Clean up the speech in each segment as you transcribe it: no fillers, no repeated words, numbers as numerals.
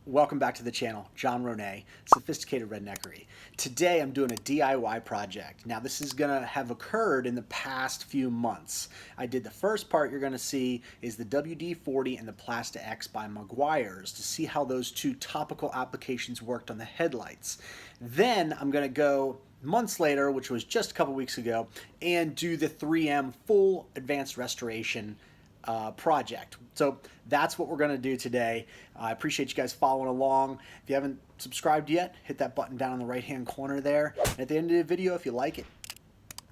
Welcome back to the channel, John Ronay, Sophisticated Redneckery. Today I'm doing a DIY project. Now this is gonna have occurred in the past few months. I did the first part you're gonna see is the WD40 and the PlastX by Meguiar's to see how those two topical applications worked on the headlights. Then I'm gonna go months later, which was just a couple weeks ago, and do the 3M full advanced restoration project. So that's what we're going to do today. I appreciate you guys following along. If you haven't subscribed yet, hit that button down in the right hand corner there. And at the end of the video, if you like it,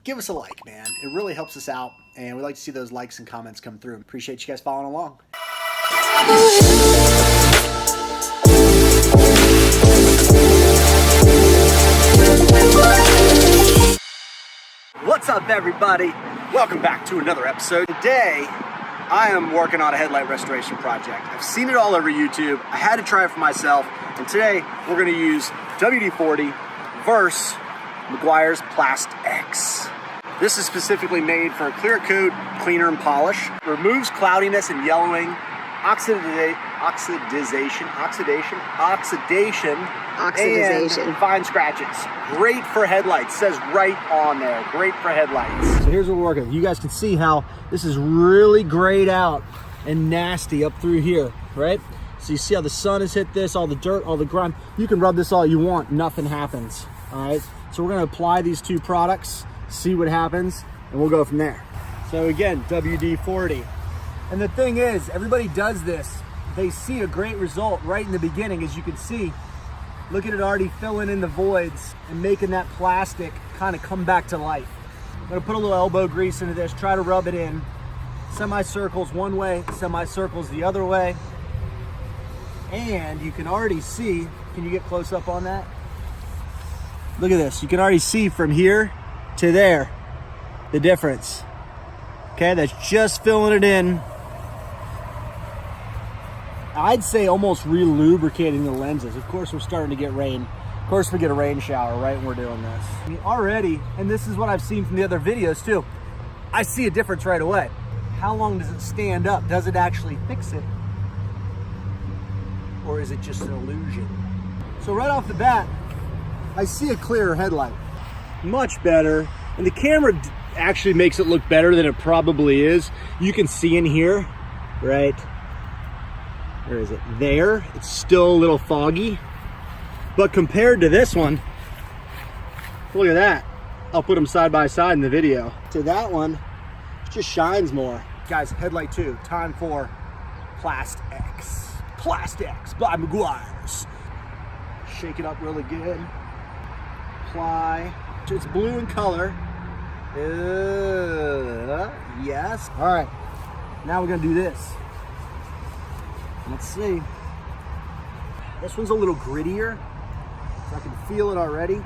give us a like, man. It really helps us out, and we like to see those likes and comments come through. Appreciate you guys following along. What's up, everybody? Welcome back to another episode. Today I am working on a headlight restoration project. I've seen it all over YouTube. I had to try it for myself, and today we're going to use WD40 versus Meguiar's PlastX. This is specifically made for a clear coat, cleaner and polish. Removes cloudiness and yellowing, oxidization, and fine scratches. Great for headlights, says right on there. Great for headlights. So here's what we're working with. You guys can see how this is really grayed out and nasty up through here, right? So you see how the sun has hit this, all the dirt, all the grime. You can rub this all you want, nothing happens, all right? So we're gonna apply these two products, see what happens, and we'll go from there. So again, WD-40. And the thing is, everybody does this. They see a great result right in the beginning, as you can see. Look at it already filling in the voids and making that plastic kind of come back to life. I'm gonna put a little elbow grease into this, try to rub it in. Semicircles one way, semicircles the other way. And you can already see, can you get close up on that? Look at this, you can already see from here to there, the difference. Okay, that's just filling it in. I'd say almost re-lubricating the lenses. Of course, we're starting to get rain. Of course, we get a rain shower right when we're doing this. I mean, already, and this is what I've seen from the other videos too, I see a difference right away. How long does it stand up? Does it actually fix it? Or is it just an illusion? So right off the bat, I see a clearer headlight. Much better. And the camera actually makes it look better than it probably is. You can see in here, right? Where is it? There. It's still a little foggy. But compared to this one, look at that. I'll put them side by side in the video. To that one, it just shines more. Guys, headlight 2, time for PlastX. PlastX by Meguiar's. Shake it up really good. Apply. It's blue in color. Yes. All right. Now we're going to do this. Let's see. This one's a little grittier, so I can feel it already.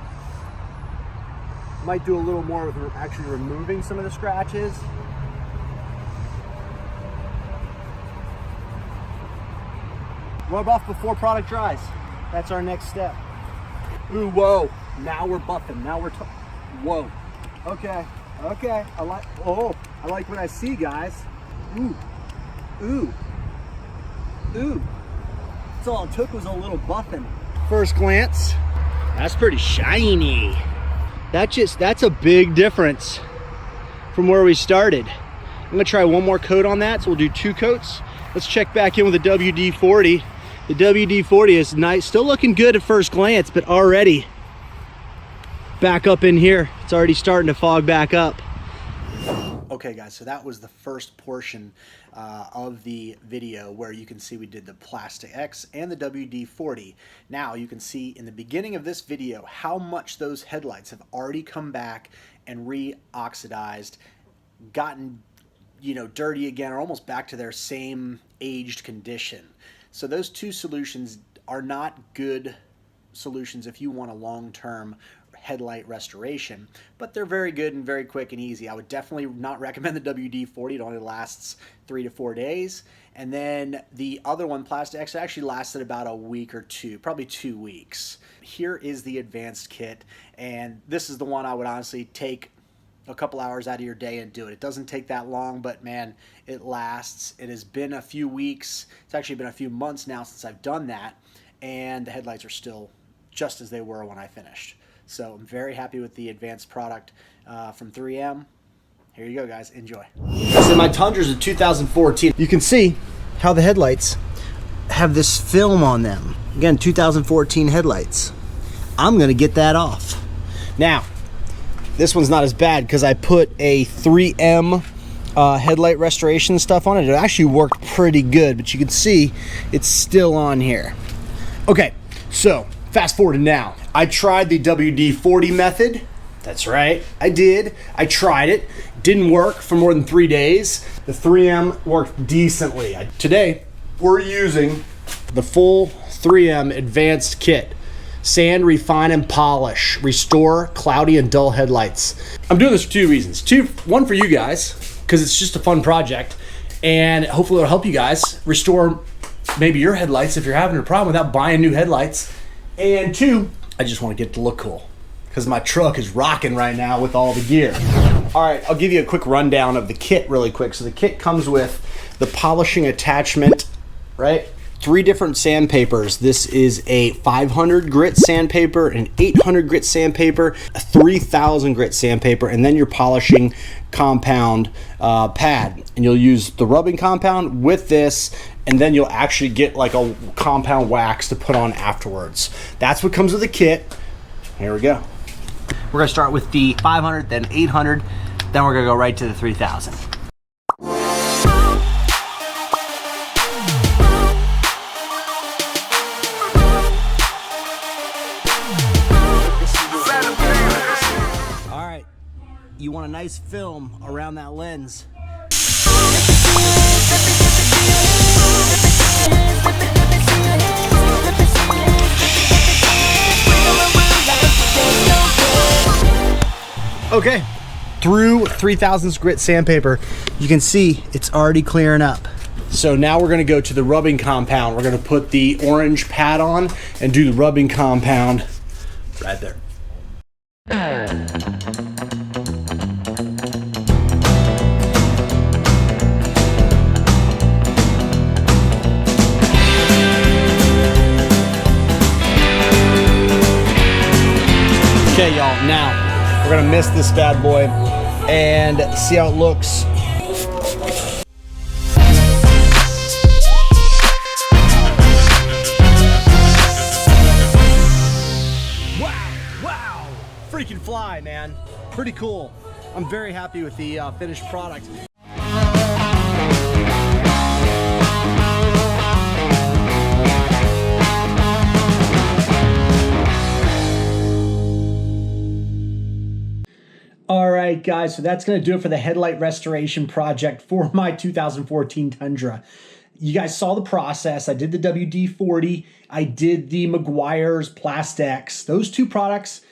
Might do a little more with actually removing some of the scratches. Rub off before product dries. That's our next step. Ooh, whoa. Now we're buffing. Now we're whoa. Okay. Okay. I like what I see, guys. Ooh. Ooh. Ooh, that's all it took was a little buffing. First glance, that's pretty shiny. That's a big difference from where we started. I'm gonna try one more coat on that, so we'll do 2 coats. Let's check back in with the WD-40. The WD-40 is nice, still looking good at first glance, but already back up in here, it's already starting to fog back up. Okay guys, so that was the first portion of the video where you can see we did the PlastX and the WD-40. Now you can see in the beginning of this video how much those headlights have already come back and re-oxidized, gotten, you know, dirty again, or almost back to their same aged condition. So those two solutions are not good solutions if you want a long-term headlight restoration, but they're very good and very quick and easy. I would definitely not recommend the WD-40. It only lasts 3 to 4 days. And then the other one, PlastX, actually lasted about a week or two, probably 2 weeks. Here is the advanced kit, and this is the one I would honestly take a couple hours out of your day and do it. It doesn't take that long, but man, it lasts. It has been a few weeks. It's actually been a few months now since I've done that. and the headlights are still just as they were when I finished. So I'm very happy with the advanced product from 3M. Here you go, guys. Enjoy. So my Tundra's a 2014. You can see how the headlights have this film on them. Again, 2014 headlights. I'm gonna get that off. Now, this one's not as bad because I put a 3M headlight restoration stuff on it. It actually worked pretty good, but you can see it's still on here. Okay, so fast forward to now. I tried the WD40 method. That's right, I did. I tried it. Didn't work for more than 3 days. The 3M worked decently. Today, we're using the full 3M advanced kit. Sand, refine, and polish. Restore cloudy and dull headlights. I'm doing this for two reasons. One for you guys, because it's just a fun project, and hopefully it'll help you guys restore maybe your headlights if you're having a problem without buying new headlights. And two, I just want to get it to look cool, because my truck is rocking right now with all the gear. All right, I'll give you a quick rundown of the kit really quick. So the kit comes with the polishing attachment, right? 3 different sandpapers. This is a 500 grit sandpaper, an 800 grit sandpaper, a 3000 grit sandpaper, and then your polishing compound pad. And you'll use the rubbing compound with this, and then you'll actually get like a compound wax to put on afterwards. That's what comes with the kit. Here we go. We're gonna start with the 500, then 800, then we're gonna go right to the 3000. You want a nice film around that lens. Okay, through 3000 grit sandpaper, you can see it's already clearing up. So now we're gonna go to the rubbing compound. We're gonna put the orange pad on and do the rubbing compound right there. Okay, y'all, now we're gonna mist this bad boy and see how it looks. Wow, freaking fly, man. Pretty cool. I'm very happy with the finished product. All right, guys, so that's going to do it for the headlight restoration project for my 2014 Tundra. You guys saw the process. I did the WD40. I did the Meguiar's PlastX. Those 2 products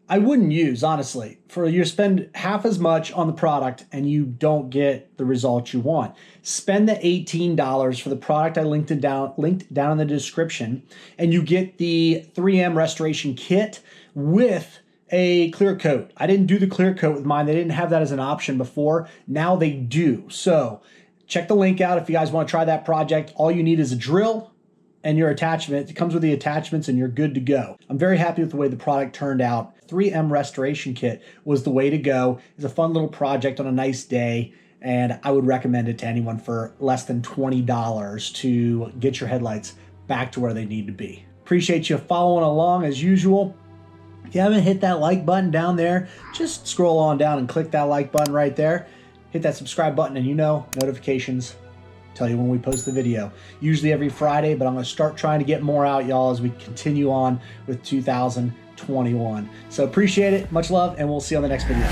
I wouldn't use, honestly. You spend half as much on the product and you don't get the results you want. Spend the $18 for the product I linked down in the description, and you get the 3M restoration kit with a clear coat. I didn't do the clear coat with mine. They didn't have that as an option before. Now they do. So check the link out if you guys want to try that project. All you need is a drill and your attachment. It comes with the attachments and you're good to go. I'm very happy with the way the product turned out. 3M restoration kit was the way to go. It's a fun little project on a nice day, and I would recommend it to anyone for less than $20 to get your headlights back to where they need to be. Appreciate you following along as usual. If you haven't hit that like button down there, just scroll on down and click that like button right there. Hit that subscribe button, and notifications tell you when we post the video. Usually every Friday, but I'm going to start trying to get more out, y'all, as we continue on with 2021. So appreciate it. Much love, and we'll see you on the next video.